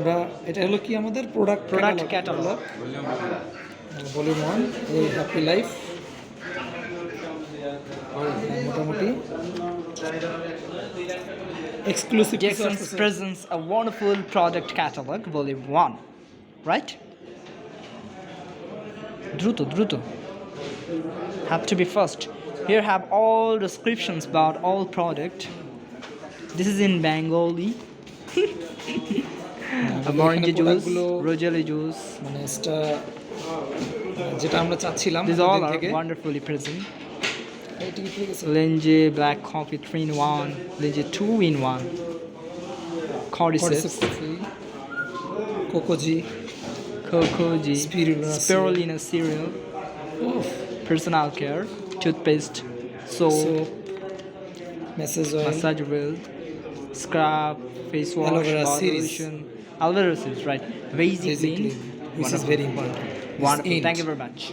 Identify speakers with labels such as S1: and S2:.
S1: আমরা এটা হলো কি আমাদের প্রোডাক্ট
S2: ক্যাটালগ
S1: ভলিউম 1 এই হ্যাপি লাইফ মোটামুটি exclusive
S2: Jackson's presents a wonderful product catalog volume 1, right? Druto have to be first. Here have all descriptions about all product. This is in Bengali. Orange juice, roselle juice.
S1: মানে এটা যেটা আমরা চাচ্ছিলাম
S2: These all are wonderfully present. Lingzhi black coffee 3 in 1, Lingzhi 2 in 1. Cordyceps,
S1: Kokoji,
S2: spirulina cereal, personal care, toothpaste, soap, massage oil, scrub, face wash,
S1: aloe vera
S2: body
S1: series.
S2: lotion, aloe vera series, right? Basic clean.
S1: This is very important.
S2: Wonderful. Thank you very much.